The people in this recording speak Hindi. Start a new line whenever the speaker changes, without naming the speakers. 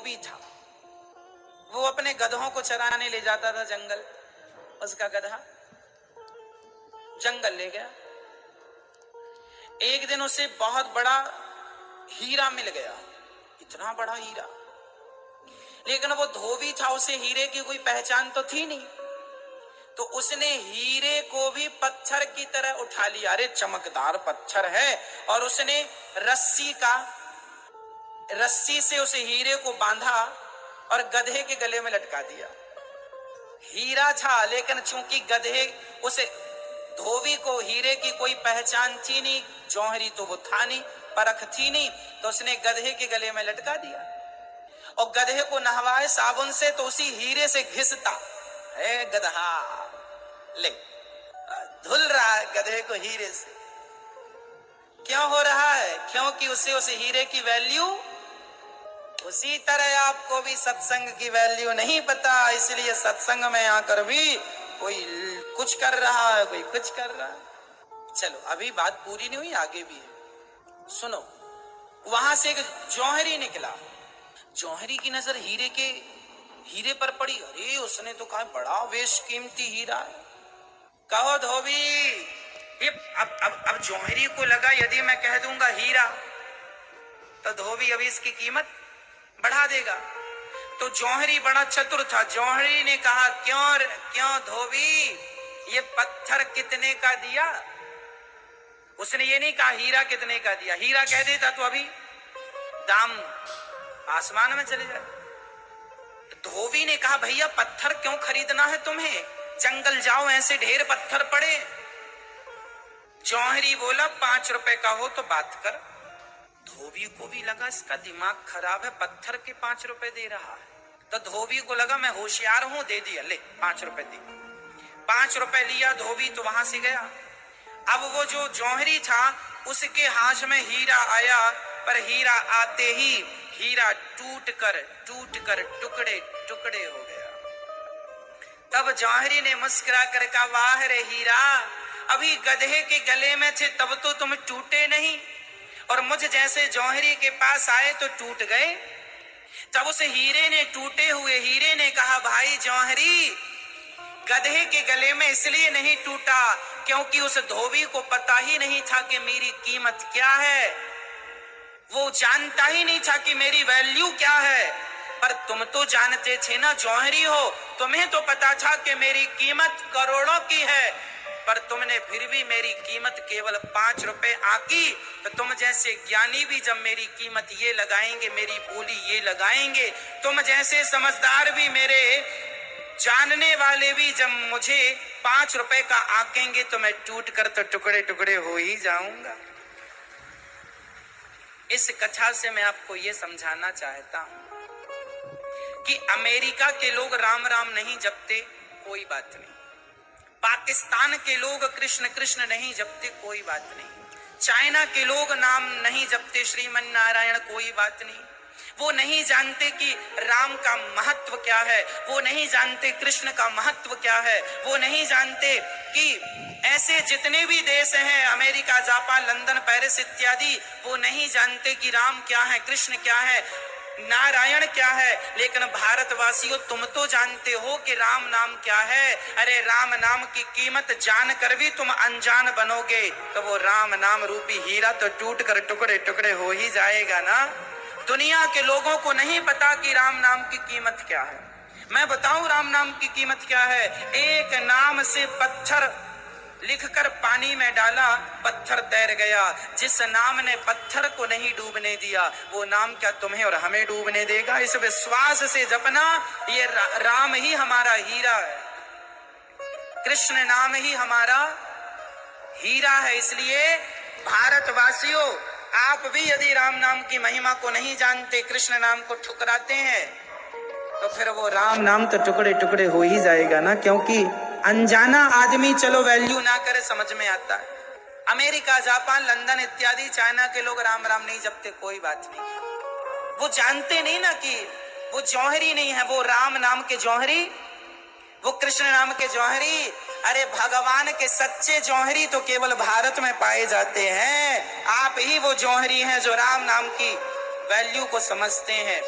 धोबी था, वो अपने गधों को चराने ले जाता था जंगल। उसका गधा जंगल ले गया। एक दिन उसे बहुत बड़ा हीरा मिल गया, इतना बड़ा हीरा, लेकिन वो धोबी था, उसे हीरे की कोई पहचान तो थी नहीं। तो उसने हीरे को भी पत्थर की तरह उठा लिया। अरे चमकदार पत्थर है, और उसने रस्सी से उस हीरे को बांधा और गधे के गले में लटका दिया। हीरा था, लेकिन चूंकि गधे उसे धोबी को हीरे की कोई पहचान थी नहीं, जौहरी तो वो था नहीं, परख थी नहीं, तो उसने गधे के गले में लटका दिया और गधे को नहवाए साबुन से तो उसी हीरे से घिसता है गधा, ले धुल रहा है गधे को हीरे से। क्यों हो रहा है? क्योंकि उसे उस हीरे की वैल्यू, उसी तरह आपको भी सत्संग की वैल्यू नहीं पता, इसलिए सत्संग में आकर भी कोई कुछ कर रहा है, कोई कुछ कर रहा है। चलो अभी बात पूरी नहीं हुई, आगे भी है, सुनो। वहां से एक जौहरी निकला। जौहरी की नजर हीरे पर पड़ी। अरे उसने तो कहा बड़ा बेशकीमती हीरा है। कहो धोबी। अब जौहरी को लगा यदि मैं कह दूंगा हीरा तो धोबी अभी इसकी कीमत बढ़ा देगा। तो जौहरी बड़ा चतुर था। जौहरी ने कहा क्यों धोबी, ये पत्थर कितने का दिया? उसने ये नहीं कहा हीरा कितने का दिया। हीरा कह देता तो अभी दाम आसमान में चले जाते। धोबी ने कहा भैया पत्थर क्यों खरीदना है तुम्हें, जंगल जाओ, ऐसे ढेर पत्थर पड़े। जौहरी बोला 5 रुपए का हो तो बात कर। धोबी को भी लगा इसका दिमाग खराब है, पत्थर के 5 रुपए दे रहा है। तो धोबी को लगा मैं होशियार हूं, दे दिया, ले 5 रुपए दे। 5 रुपए लिया धोबी तो वहां से गया। अब वो जो जौहरी था उसके हाथ में हीरा आया, पर हीरा आते ही हीरा टूट कर टुकड़े टुकड़े हो गया। तब जौहरी ने मुस्कुरा कर कहा वाह रे हीरा, अभी गधे के गले में थे तब तो तुम टूटे नहीं, और मुझ जैसे जौहरी के पास आए तो टूट गए। तब उस हीरे ने, टूटे हुए हीरे ने कहा भाई जौहरी, गधे के गले में इसलिए नहीं टूटा क्योंकि उस धोबी को पता ही नहीं था कि मेरी कीमत क्या है, वो जानता ही नहीं था कि मेरी वैल्यू क्या है। पर तुम तो जानते थे ना, जौहरी हो, तुम्हें तो पता था कि मेरी कीमत करोड़ों की है, पर तुमने फिर भी मेरी कीमत केवल 5 रुपए आकी। तो तुम जैसे ज्ञानी भी जब मेरी कीमत ये लगाएंगे, मेरी बोली ये लगाएंगे, तुम जैसे समझदार भी, मेरे जानने वाले भी जब मुझे 5 रुपए का आकेंगे तो मैं टूट कर तो टुकड़े टुकड़े हो ही जाऊंगा। इस कथा से मैं आपको ये समझाना चाहता हूं कि अमेरिका के लोग राम राम नहीं जपते, कोई बात नहीं। पाकिस्तान के लोग कृष्ण कृष्ण नहीं जपते, कोई बात नहीं। चाइना के लोग नाम नहीं जपते श्रीमन नारायण, कोई बात नहीं। वो नहीं जानते कि राम का महत्व क्या है, वो नहीं जानते कृष्ण का महत्व क्या है, वो नहीं जानते कि ऐसे जितने भी देश हैं, अमेरिका, जापान, लंदन, पेरिस इत्यादि, वो नहीं जानते कि राम क्या है, कृष्ण क्या है, नारायण क्या है। लेकिन भारतवासियों, तुम तो जानते हो कि राम नाम क्या है। अरे राम नाम की कीमत जानकर भी तुम अनजान बनोगे तो वो राम नाम रूपी हीरा तो टूट कर टुकड़े टुकड़े हो ही जाएगा ना। दुनिया के लोगों को नहीं पता कि राम नाम की कीमत क्या है। मैं बताऊं राम नाम की कीमत क्या है। एक नाम से पत्थर लिखकर पानी में डाला, पत्थर तैर गया। जिस नाम ने पत्थर को नहीं डूबने दिया, वो नाम क्या तुम्हें और हमें डूबने देगा। इस विश्वास से जपना, ये राम ही हमारा हीरा है, कृष्ण नाम ही हमारा हीरा है। इसलिए भारतवासियों, आप भी यदि राम नाम की महिमा को नहीं जानते, कृष्ण नाम को ठुकराते हैं, तो फिर वो राम नाम तो टुकड़े टुकड़े हो ही जाएगा ना। क्योंकि अनजाना आदमी चलो वैल्यू ना करे, समझ में आता है। अमेरिका, जापान, लंदन इत्यादि, चाइना के लोग राम राम नहीं जपते, कोई बात नहीं। वो जानते नहीं ना कि वो जौहरी नहीं है, वो राम नाम के जौहरी, वो कृष्ण नाम के जौहरी। अरे भगवान के सच्चे जौहरी तो केवल भारत में पाए जाते हैं। आप ही वो जौहरी हैं जो राम नाम की वैल्यू को समझते हैं।